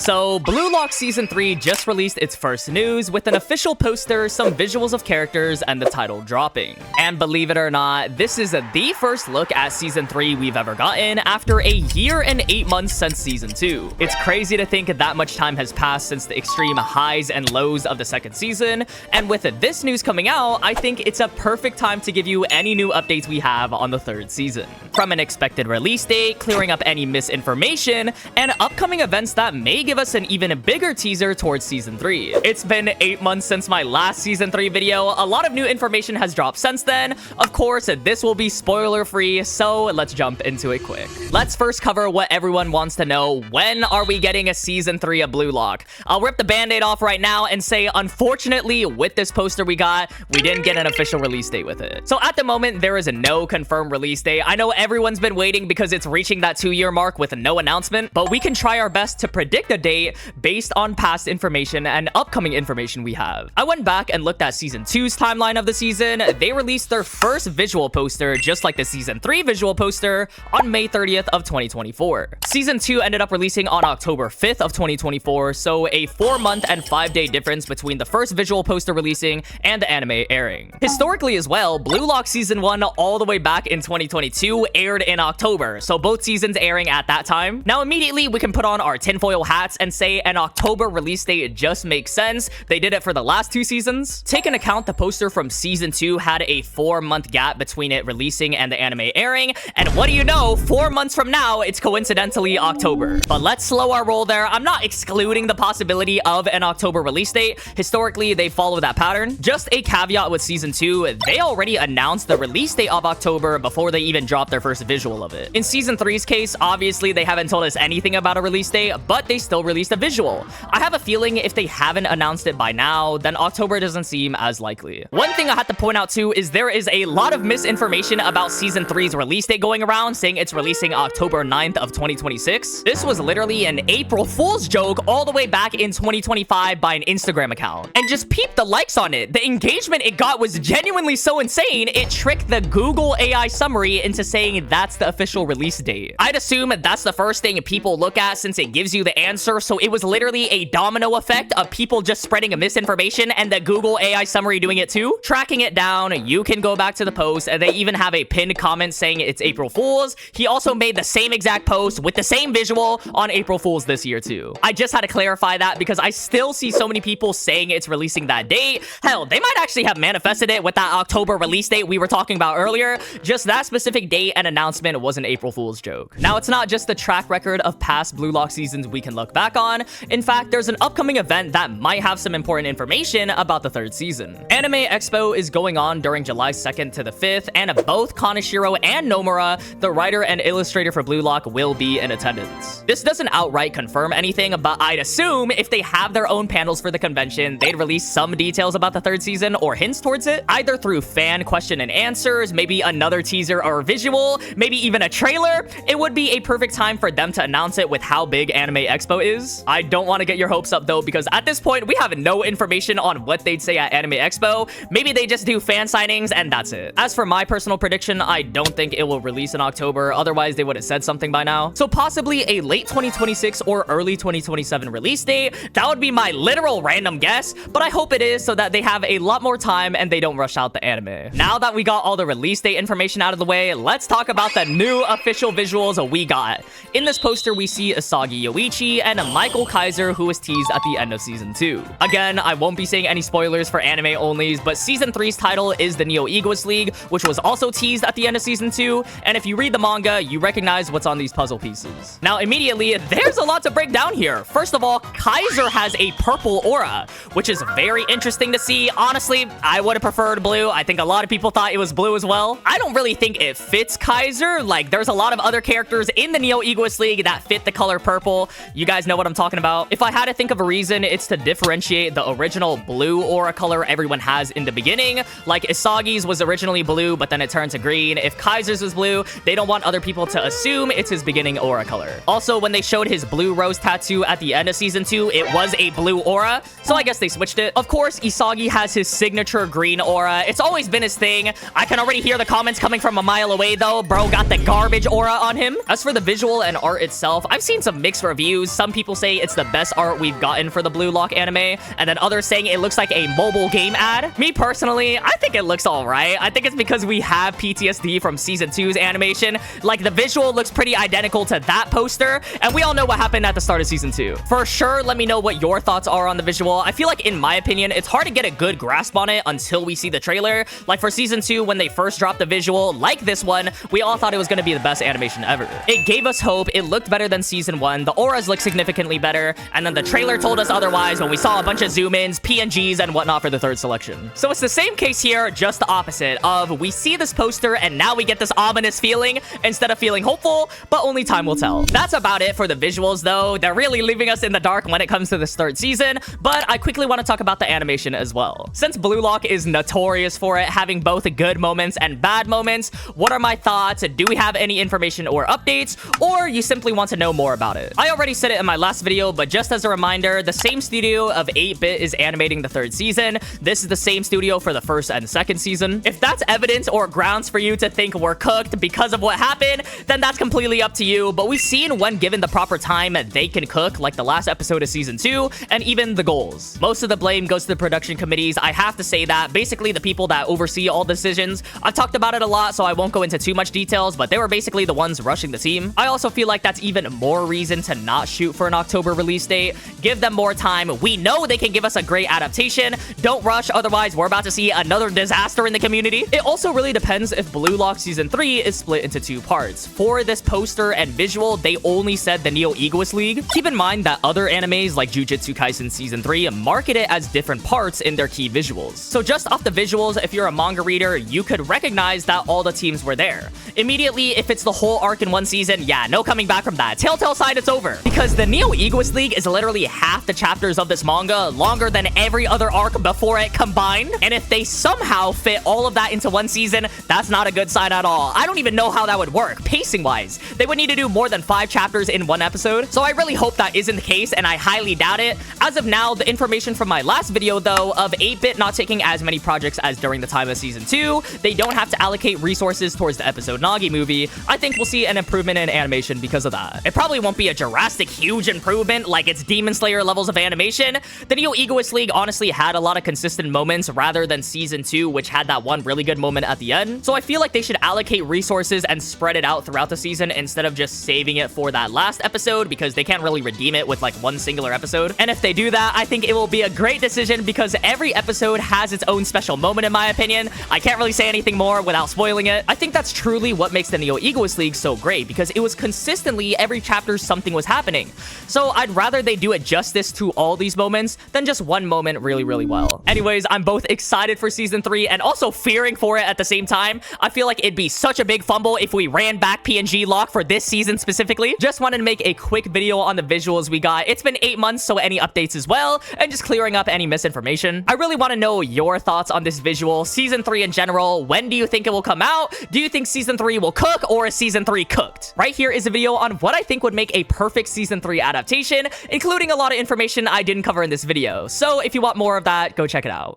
So, Blue Lock Season 3 just released its first news with an official poster, some visuals of characters, and the title dropping. And believe it or not, this is the first look at Season 3 we've ever gotten after a year and 8 months since Season 2. It's crazy to think that much time has passed since the extreme highs and lows of the second season, and with this news coming out, I think it's a perfect time to give you any new updates we have on the third season. From an expected release date, clearing up any misinformation, and upcoming events that may give us an even bigger teaser towards Season 3. It's been 8 months since my last Season 3 video. A lot of new information has dropped since then. Of course, this will be spoiler-free, so let's jump into it quick. Let's first cover what everyone wants to know. When are we getting a Season 3 of Blue Lock? I'll rip the band-aid off right now and say, unfortunately, with this poster we didn't get an official release date with it. So at the moment, there is no confirmed release date. I know everyone's been waiting because it's reaching that 2-year mark with no announcement, but we can try our best to predict a date based on past information and upcoming information we have. I went back and looked at Season 2's timeline of the season. They released their first visual poster, just like the Season 3 visual poster, on May 30th of 2024. Season 2 ended up releasing on October 5th of 2024, so a 4-month and 5-day difference between the first visual poster releasing and the anime airing. Historically as well, Blue Lock Season 1 all the way back in 2022 aired in October, so both seasons airing at that time. Now immediately we can put on our tinfoil hats and say an October release date just makes sense. They did it for the last 2 seasons. Take into account the poster from Season 2 had a 4-month gap between it releasing and the anime airing, and what do you know, 4 months from now, it's coincidentally October. But let's slow our roll there. I'm not excluding the possibility of an October release date. Historically, they follow that pattern. Just a caveat with Season 2, they already announced the release date of October before they even dropped their first visual of it. In Season 3's case, obviously they haven't told us anything about a release date, but they still released a visual. I have a feeling if they haven't announced it by now, then October doesn't seem as likely. One thing I have to point out too is there is a lot of misinformation about Season 3's release date going around, saying it's releasing October 9th of 2026. This was literally an April Fool's joke all the way back in 2025 by an Instagram account. And just peep the likes on it. The engagement it got was genuinely so insane, it tricked the Google AI summary into saying that's the official release date. I'd assume that's the first thing people look at since it gives you the answer, so it was literally a domino effect of people just spreading a misinformation and the Google AI summary doing it too. Tracking it down, you can go back to the post, and they even have a pinned comment saying it's April Fool's. He also made the same exact post with the same visual on April Fool's this year too. I just had to clarify that because I still see so many people saying it's releasing that date. Hell, they might actually have manifested it with that October release date we were talking about earlier. Just that specific date and announcement was an April Fool's joke. Now, it's not just the track record of past Blue Lock seasons we can look back on. In fact, there's an upcoming event that might have some important information about the third season. Anime Expo is going on during July 2nd to the 5th, and both Kaneshiro and Nomura, the writer and illustrator for Blue Lock, will be in attendance. This doesn't outright confirm anything, but I'd assume if they have their own panels for the convention, they'd release some details about the third season or hints towards it, either through fan question and answers, maybe another teaser or visual, maybe even a trailer. It would be a perfect time for them to announce it with how big Anime Expo is. I don't want to get your hopes up though, because at this point, we have no information on what they'd say at Anime Expo. Maybe they just do fan signings and that's it. As for my personal prediction, I don't think it will release in October, otherwise they would have said something by now. So possibly a late 2026 or early 2027 release date. That would be my literal random guess, but I hope it is so that they have a lot more time and they don't rush out the anime. Now that we got all the release date information out of the way, let's talk about the new official visuals we got. In this poster, we see Isagi Yoichi and Michael Kaiser, who was teased at the end of Season 2. Again, I won't be saying any spoilers for anime onlys, but Season 3's title is the Neo Egoist League, which was also teased at the end of Season 2, and if you read the manga, you recognize what's on these puzzle pieces. Now, immediately, there's a lot to break down here. First of all, Kaiser has a purple aura, which is very interesting to see. Honestly, I would have preferred blue. I think a lot of people thought it was blue as well. I don't really think it fits Kaiser. Like, there's a lot of other characters in the Neo Egoist League that fit the color purple. You guys know what I'm talking about. If I had to think of a reason, it's to differentiate the original blue aura color everyone has in the beginning. Like, Isagi's was originally blue, but then it turned to green. If Kaiser's was blue, they don't want other people to assume it's his beginning aura color. Also, when they showed his blue rose tattoo at the end of Season 2, it was a blue aura, so I guess they switched it. Of course, Isagi has his signature green aura. It's always been his thing. I can already hear the comments coming from a mile away though. Bro got the garbage aura on him. As for the visual and art itself, I've seen some mixed reviews. Some people say it's the best art we've gotten for the Blue Lock anime, and then others saying it looks like a mobile game ad. Me personally, I think it looks alright. I think it's because we have PTSD from Season 2's animation. Like, the visual looks pretty identical to that poster, and we all know what happened at the start of Season 2. For sure, let me know what your thoughts are on the visual. I feel like, in my opinion, it's hard to get a good grasp on it until we see the trailer. Like, for Season 2, when they first dropped the visual, like this one, we all thought it was going to be the best animation ever. It gave us hope, it looked better than Season 1, the auras looked significantly better, and then the trailer told us otherwise when we saw a bunch of zoom-ins, PNGs, and whatnot for the third selection. So it's the same case here, just the opposite of we see this poster and now we get this ominous feeling instead of feeling hopeful, but only time will tell. That's about it for the visuals though. They're really leaving us in the dark when it comes to this third season, but I quickly want to talk about the animation as well. Since Blue Lock is notorious for it having both good moments and bad moments, what are my thoughts? Do we have any information or updates, or you simply want to know more about it? I already said it in my last video, but just as a reminder, the same studio of 8-bit is animating the third season. This is the same studio for the first and second season. If that's evidence or grounds for you to think we're cooked because of what happened, then that's completely up to you, but we've seen when given the proper time they can cook, like the last episode of Season 2, and even the goals. Most of the blame goes to the production committees. I have to say that. Basically, the people that oversee all decisions. I've talked about it a lot, so I won't go into too much details, but they were basically the ones rushing the team. I also feel like that's even more reason to not shoot for an October release date. Give them more time. We know they can give us a great adaptation. Don't rush, otherwise we're about to see another disaster in the community. It also really depends if Blue Lock Season 3 is split into 2 parts. For this poster and visual, they only said the Neo-Egoist League. Keep in mind that other animes like Jujutsu Kaisen Season 3 market it as different parts in their key visuals. So just off the visuals, if you're a manga reader, you could recognize that all the teams were there. Immediately, if it's the whole arc in one season, yeah, no coming back from that. Telltale side, it's over. Because the Neo-Egoist League is literally half the chapters of this manga, longer than every other arc before it combined. And if they somehow fit all of that into one season, that's not a good sign at all. I don't even know how that would work, pacing-wise. They would need to do more than 5 chapters in one episode. So I really hope that isn't the case, and I highly doubt it. As of now, the information from my last video, though, of 8-bit not taking as many projects as during the time of Season 2, they don't have to allocate resources towards the episode Nagi movie. I think we'll see an improvement in animation because of that. It probably won't be a drastic, huge improvement like it's Demon Slayer levels of animation. The Neo-Egoist League honestly had a lot of consistent moments rather than Season 2, which had that one really good moment at the end. So I feel like they should allocate resources and spread it out throughout the season instead of just saving it for that last episode, because they can't really redeem it with like one singular episode. And if they do that, I think it will be a great decision because every episode has its own special moment in my opinion. I can't really say anything more without spoiling it. I think that's truly what makes the Neo-Egoist League so great, because it was consistently every chapter something was happening. So I'd rather they do it justice to all these moments than just one moment really, really well. Anyways, I'm both excited for Season 3 and also fearing for it at the same time. I feel like it'd be such a big fumble if we ran back PNG lock for this season specifically. Just wanted to make a quick video on the visuals we got. It's been 8 months, so any updates as well, and just clearing up any misinformation. I really want to know your thoughts on this visual, Season 3 in general. When do you think it will come out? Do you think Season 3 will cook, or is Season 3 cooked? Right here is a video on what I think would make a perfect Season 3 adaptation, including a lot of information I didn't cover in this video. So if you want more of that, go check it out.